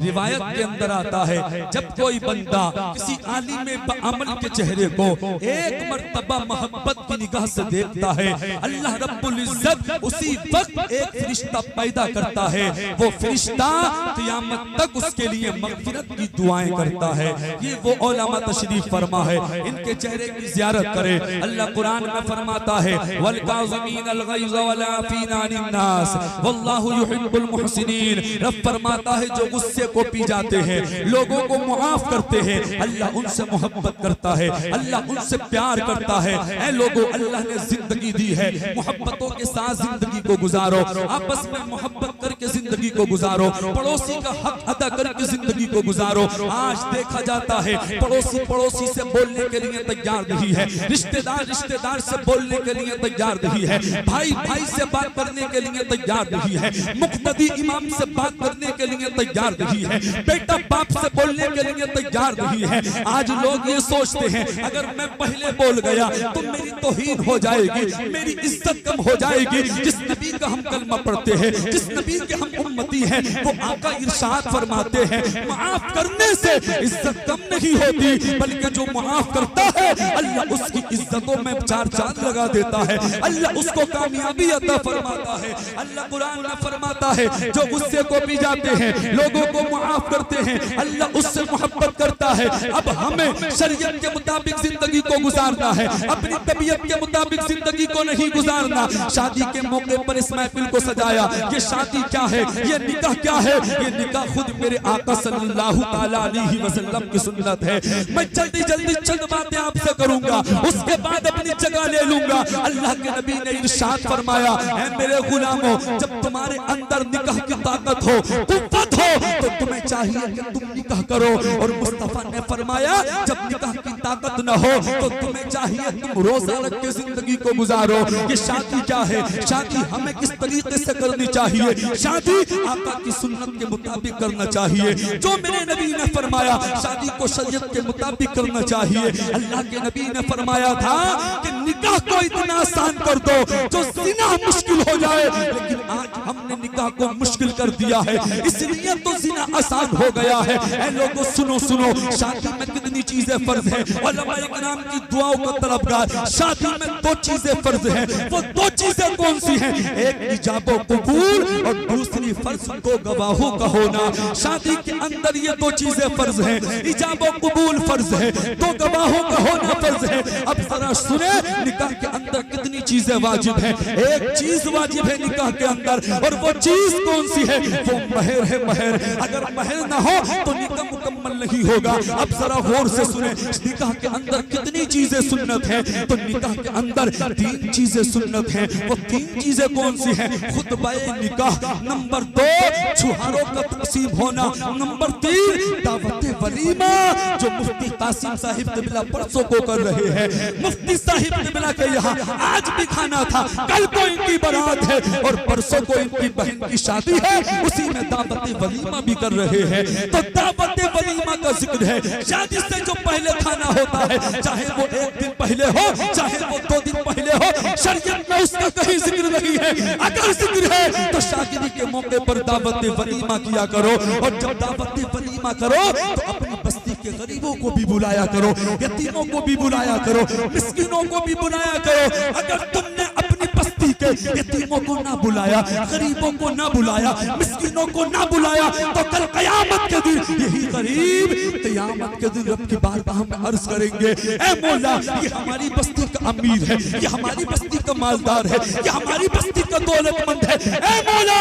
रिवायत के अंदर आता है जब कोई बंदा किसी आलिम अमल के चेहरे को एक मर्तबा मोहब्बत की निगाह से देखता है, अल्लाह रब्बुल इज्जत उसी वक्त एक फरिश्ता पैदा करता है। वो फरिश्ता क़यामत तक उसके लिए मग़फ़िरत की दुआएं करता है। ये वो उलमा तशरीफ फरमा है, इनके चेहरे की ज़ियारत करे। अल्लाह कुरान में फरमाता है वल काज़िमीनल ग़ैज़ वल आफ़ीना अनिन नास वल्लाहु युहिब्बुल मुहसिनीन। रब फरमाता है जो गुस्से को पी जाते हैं, लोगों को मुआफ करते हैं, अल्लाह उनसे मोहब्बत करता है, अल्लाह उनसे प्यार करता है। ऐ लोगों, अल्लाह ने जिंदगी दी है, मोहब्बतों के साथ जिंदगी को गुजारो, आपस में मोहब्बत करके जिंदगी को गुजारो, पड़ोसी का हक अदा करके जिंदगी को गुजारो। आज देखा जाता है पड़ोसी पड़ोसी से बोलने के लिए तैयार नहीं है, रिश्तेदार रिश्तेदार से बोलने के लिए तैयार नहीं है, भाई भाई से बात करने के लिए तैयार नहीं है, मुक्तदी इमाम से बात करने के लिए तैयार नहीं है, बेटा बाप से बोलने के लिए तैयार नहीं है। आज लोग ये सोचते हैं अगर मैं पहले बोल गया तो मेरी तौहीन हो जाएगी, मेरी इज्जत कम हो जाएगी। जिस नबी का हम कलमा पढ़ते हैं, जिस नबी के हम उम्मती हैं, वो आका इरशाद फरमाते हैं माफ करने से इज्जत कम नहीं होती, बल्कि जो माफ करता है अल्लाह उसकी इज्जतों में चार चांद लगा देता है, अल्लाह उसको कामयाबी अता फरमाता है। अल्लाह कुरान में फरमाता है जो गुस्से को पी जाते हैं, लोगों को माफ करते हैं, अल्लाह उससे मोहब्बत करता है। अब हमें शरीयत के मुताबिक जिंदगी को गुजारना है, अपनी तबीयत के मुताबिक जिंदगी को नहीं गुजारना। शादी के मौके पर इस महफिल को सजाया, ये शादी क्या है, ये निकाह क्या है? ये निकाह खुद मेरे आका सल्लल्लाहु अलैहि वसल्लम की सुन्नत है। मैं जल्दी जल्दी चंद बातें आपसे करूंगा, उसके बाद अपनी जगह ले लूंगा। अल्लाह के नबी ने इरशाद फरमाया, ऐ मेरे गुलामों, जब तुम्हारे अंदर निकाह की ताकत हो, कुव्वत हो, तो तुम्हें चाहिए कि तुम निकाह करो। और मुस्तफा ने फरमाया जब निकाह की ताकत न हो तो तुम्हें चाहिए तुम रोजा रख के जिंदगी को गुजारो। ये शादी क्या है, शादी हमें किस तरीके से करनी चाहिए, शादी आका की सुन्नत के मुताबिक करना चाहिए। जो मेरे नबी ने फरमाया शादी को शरीयत के मुताबिक करना चाहिए। अल्लाह के नबी ने फरमाया था कि निकाह को इतना आसान कर दो जो ज़िना मुश्किल हो जाए, लेकिन आज हमने निकाह को मुश्किल कर दिया है, इसलिए तो ज़िना आसान हो गया है। ऐ लोगों सुनो सुनो, शादी में कितनी चीजें फर्ज है। उलमाए किराम की दुआओं का तलबगार, शादी में दो चीजें फर्ज है। वो दो चीजें कौन सी हैं? एक इजाबो कबूल और दूसरी फर्ज को गवाहों का होना। शादी के अंदर ये दो चीजें फर्ज है, इजाबो कबूल फर्ज है, दो गवाहों का होना फर्ज है। अब जरा सुने निकाह के अंदर कितनी चीजें वाजिब है। एक चीज वाजिब है निकाह के अंदर, और वो चीज कौन सी है? वो महर है। महर, अगर महर ना हो तो निकाह मुकम्मल नहीं होगा। अब जरा गौर से सुने, निकाह के अंदर कितनी चीजें सुन्नत हैं? तो निकाह के अंदर 3 चीजें सुन्नत हैं। वो 3 चीजें कौन सी हैं? खुतबाए निकाह, नंबर 2 छुहारों का तकसीम होना, नंबर 3 दावते वलीमा जो मुफ्ती कासिम साहिब क़िबला परसों को कर रहे हैं। मुफ्ती साहिब क़िबला के यहाँ आज भी खाना था, कल को इनकी बारात है और परसों को इनकी बहन की शादी है, उसी में दावते वलीमा भी कर रहे हैं। तो दावते वलीमा का जिक्र है। शादी से जो पहले खाना होता है, चाहे वो 1 दिन पहले हो, चाहे वो 2 दिन पहले हो, शरीयत में उसका कहीं जिक्र नहीं है। अगर जिक्र है तो शादी के मौके पर दावते वलीमा किया करो, और जब दावते वलीमा करो तो अपनी बस्ती के गरीबों को भी बुलाया करो, यतीमों को भी बुलाया करो, मिस्किनों को भी बुलाया करो। अगर तुमने अपनी बस्ती के यतीमों को ना बुलाया, गरीबों को ना बुलाया, मिस्किनों को ना बुलाया, तो कल क़यामत के दिन यही गरीब क़यामत के दिन रब की बारगाह में अर्ज करेंगे, ऐ मौला ये हमारी बस्ती का अमीर है, ये हमारी बस्ती का मालदार है, ये हमारी बस्ती का दौलतमंद है। ऐ मौला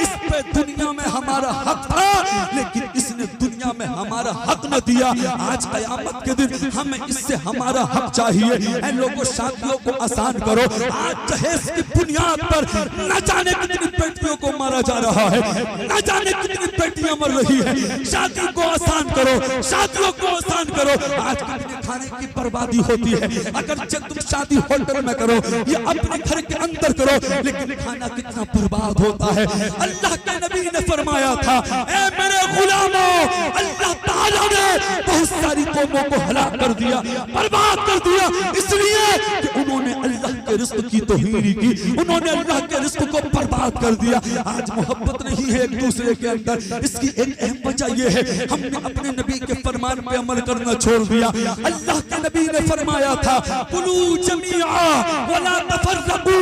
इस पे दुनिया में हमारा हक था, लेकिन इसने दुनिया में हमारा हक न दिया। आज क़यामत के दिन हमें इससे हमारा हक चाहिए। ऐ लोगों शादियों को आसान करो। आज दहेज की बुनियाद पर न जाने कितनी बेटियों को मारा जा रहा है, न जाने कितनी बेटियां मर रही है। शादी को आसान करो, शादियों को आसान करो। आज कितने खाने की बर्बादी होती है। अगर जब तुम शादी होटल में करो या अपने घर के अंदर करो, लेकिन खाना कितना बर्बाद होता है। अल्लाह के नबी ने फरमाया था, ऐ मेरे गुलामों, अल्लाह ताला ने बहुत सारी कौमों को हलाक कर दिया, बर्बाद कर दिया, इसलिए कि उन्होंने अल्लाह के रिज़्क़ की तौहीन की, उन्होंने अल्लाह के रिज़्क़ को बर्बाद बर्बाद कर दिया। आज मोहब्बत नहीं है एक दूसरे के अंदर। इसकी एक अहम वजह यह है हमने अपने नबी के फरमान पे अमल करना छोड़ दिया। अल्लाह के नबी ने फरमाया था कुलू जमीआ वला तफर्रकू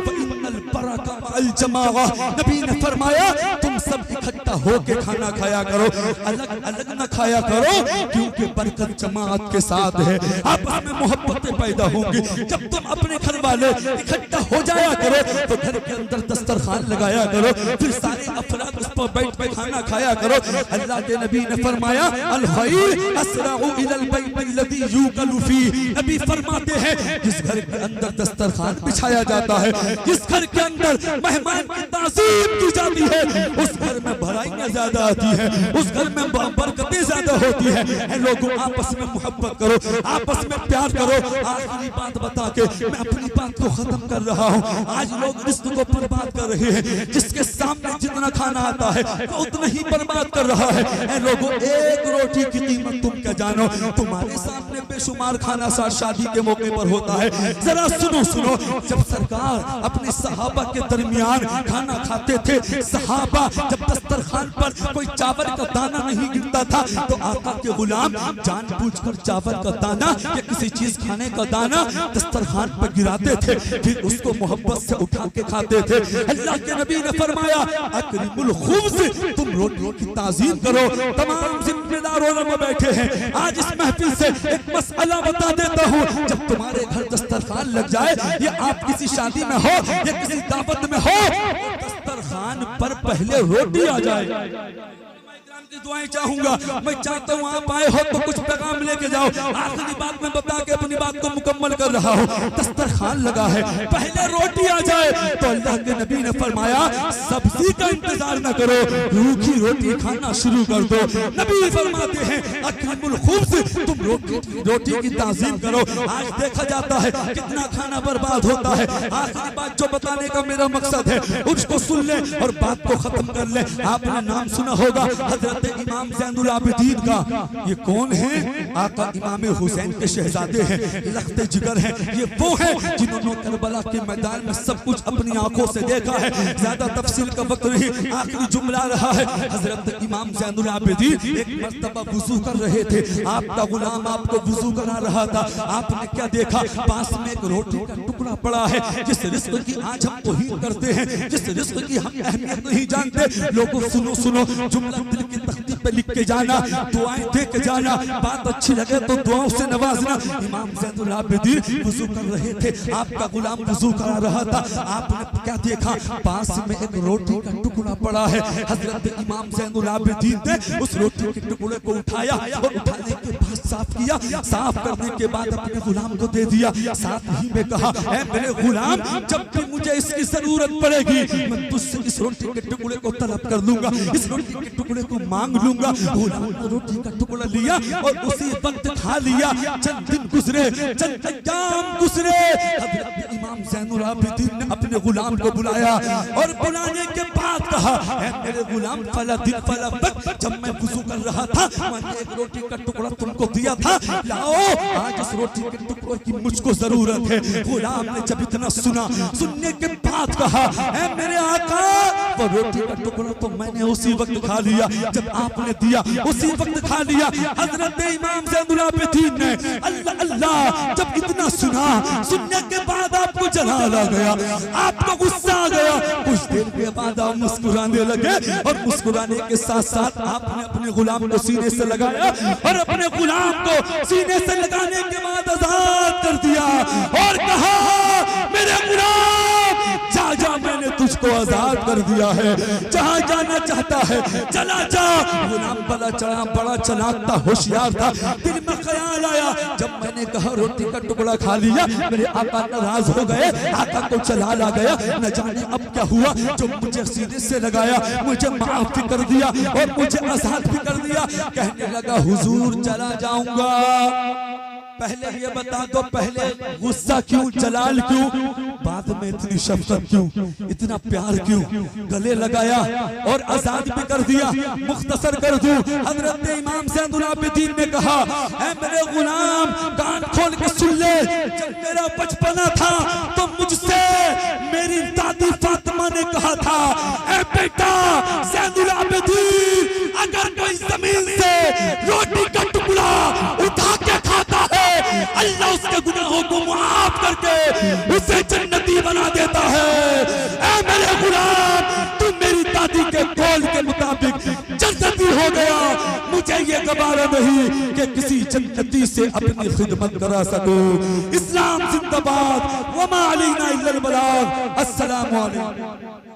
फइन्नल बरका मअल जमाअ। नबी ने फरमाया तुम सब इकट्ठा होके खाना खाया करो, अलग अलग न खाया करो, क्योंकि बरकत जमात के साथ है। आपस में मोहब्बतें पैदा होंगी। जब तुम अपने घर वाले इकट्ठा हो जाया करो तो घर के अंदर दस्तरखान लगाया करो, फिर सारे अफराद उस पर बैठ के खाना खाया करो। अल्लाह के नबी ने फरमाया अल खैर असराउ इलल बैत अल्लज़ी यूकलु फी। नबी फरमाते हैं जिस घर के अंदर दस्तरखान बिछाया जाता है, जिस घर के अंदर मेहमान की ताज़ीम की जाती है, उस घर में भलाइयां ज्यादा आती है, उस घर में बरकतें ज्यादा होती है। लोगों आपस में मोहब्बत करो, आपस में प्यार करो। आखिरी बात बता के मैं अपनी बात को खत्म कर रहा हूँ। आज लोग रिस्क को बर्बाद कर रहे हैं। जिसके सामने जितना खाना आता है वो उतना ही बर्बाद कर रहा है। लोगों एक रोटी की कीमत तुम क्या जानो? तुम्हारे सामने बेशुमार खाना शादी के मौके पर होता है। जरा सुनो सुनो, जब सरकार अपने सहाबा के दरमियान खाना खाते थे, सहाबा जब दस्तरखान पर कोई चावल का दाना नहीं गिरता था तो आका के गुलाम जानबूझकर चावल का दाना या किसी चीज खाने का दाना दस्तरखान पर गिराते थे, फिर उसको मोहब्बत से उठा के खाते थे। अल्लाह के नबी ने फरमाया अकरिमुल खुब्ज़, तुम रोटियों की ताज़ीम करो। तमाम जिम्मेदार उलमा बैठे हैं। आज इस महफिल से एक मसला बता देता हूँ, जब तुम्हारे घर दस्तरखान लग जाए या आप किसी शादी में हो या किसी दावत में हो, दस्तरखान पर पहले रोटी आ जाए। की दुआएं चाहूंगा। मैं चाहता हूँ आप आए हो तो कुछ पैगाम लेके जाओ। आखिरी बात में बता के अपनी बात को मुकम्मल कर रहा हूँ। दस्तरखान लगा है, पहले रोटी आ जाए तो अल्लाह के नबी ने फरमाया सब्जी का इंतजार न करो, रूखी रोटी खाना शुरू कर दो। नबी फरमाते हैं अकरिमुल खुब्ज़, तुम रोटी की ताज़ीम करो। आज देखा जाता है कितना खाना बर्बाद होता है। आखिरी बात जो बताने का मेरा मकसद है उसको सुन ले और बात को खत्म कर ले। आपने नाम सुना होगा हजरत इमाम ज़ैनुल आबिदीन का। ये कौन है? आका इमाम हुसैन के शहजादे हैं, लख्ते जिगर हैं। ये वो हैं जिन्होंने करबला के मैदान में सब कुछ अपनी आंखों से देखा है। ज्यादा तफसील का वक्त नहीं, आखिरी जुमला रहा है। हजरत इमाम ज़ैनुल आबिदीन एक मर्तबा वुजू कर रहे थे, आपका गुलाम आपको वुजू करा रहा था। आपने क्या देखा? पास में एक रोटी का टुकड़ा पड़ा है। जिस रिस्क की आज हम तौहीन करते हैं, जिस रिस्क की हम अहमियत नहीं जानते, लोगों सुनो सुनो, जुमला दिल की तख्ती पे लिख के जाना, दुआएं दे के जाना, बात अच्छी लगे तो दुआओं से नवाजना। इमाम ज़ैनुल आबिदीन वुजू कर रहे थे, आपका गुलाम वुजू करा रहा था। आपने क्या देखा? पास में एक रोटी का टुकड़ा पड़ा है। हजरत इमाम ज़ैनुल आबिदीन ने उस रोटी के टुकड़े को उठाया और उठाने के बाद साफ किया। साफ करने के बाद अपने गुलाम को दे दिया। साथ ही में कहा ऐ मेरे गुलाम, जब भी मुझे इसकी जरूरत पड़ेगी मैं तुझसे इस रोटी के टुकड़े को तलब कर लूंगा, इस रोटी के टुकड़े को मांग लूंगा। गुलाम ने रोटी का टुकड़ा लिया और उसी वक्त खा लिया। चंद दिन गुजरे, चंद अय्याम गुजरे। हजरत इमाम ज़ैनुल आबिदीन ने अपने गुलाम को बुलाया और बुलाने के बाद कहा ऐ मेरे गुलाम, फला दिन फला वक्त जब मैं वुजू कर रहा था मैंने एक रोटी का टुकड़ा तुमको दिया था, लाओ आज इस रोटी के टुकड़े की मुझको जरूरत है। गुलाम ने जब इतना सुना, सुनने के बाद कहा ऐ मेरे आका, वो रोटी का टुकड़ा तो मैंने उसी वक्त खा लिया जब आपने दिया, उसी वक्त खा लिया। हजरत इमाम ज़ैनुल आबिदीन ने अल्लाह अल्लाह जब इतना सुना, सुनने के बाद आपको जलाल आ गया, आपको गुस्सा आ गया। कुछ देर के बाद आप मुस्कुराने लगे और मुस्कुराने के साथ साथ आपने अपने गुलाम को सीने से लगाया और अपने गुलाम को सीने से लगाने के बाद आजाद कर दिया और कहा मेरे गुलाम जा जा, मैंने तुझको आजाद कर दिया है, जहाँ जाना चाहता है चला जा। गुलाम बड़ा चालाक था, होशियार था। दिल में ख्याल आया जब मैंने कहा रोटी का टुकड़ा खा लिया, मेरे आका नाराज हो गए, आका को चलाल आ गया। न जाने अब क्या हुआ, जो मुझे सीने से लगाया मुझे माफ भी कर दिया और मुझे आजाद भी कर दिया। कहने लगा हुजूर चला जाऊंगा। पहले ये बता दो, पहले गुस्सा क्यों, जलाल क्यों, बाद में इतनी शफकत क्यों, इतना प्यार क्यों? गले लगाया और आजाद भी कर दिया। मुख्तसर कर दूं, हजरत इमाम ज़ैनुल आबिदीन ने कहा ऐ मेरे गुलाम, कान खोल के सुन ले, जब मेरा बचपना था तो मुझसे मेरी दादी फातिमा ने ने कहा था, ए बेटा ज़ैनुल आबिदीन, अगर कोई जमीन से रोटी का टुकड़ा उठा के खाता है, अल्लाह उसके गुनाहों को माफ करके उसे जन्नती बना देता है। ए मेरे गुलाम, तुम मेरी दादी के कौल के मुताबिक जन्नती हो गया, मुझे ये गवारा नहीं कि किसी जन्नती से अपनी खिदमत करा सकूं। इस्लाम जिंदाबाद, वमा अलैना इल्लल बलाग। अस्सलामु अलैकुम।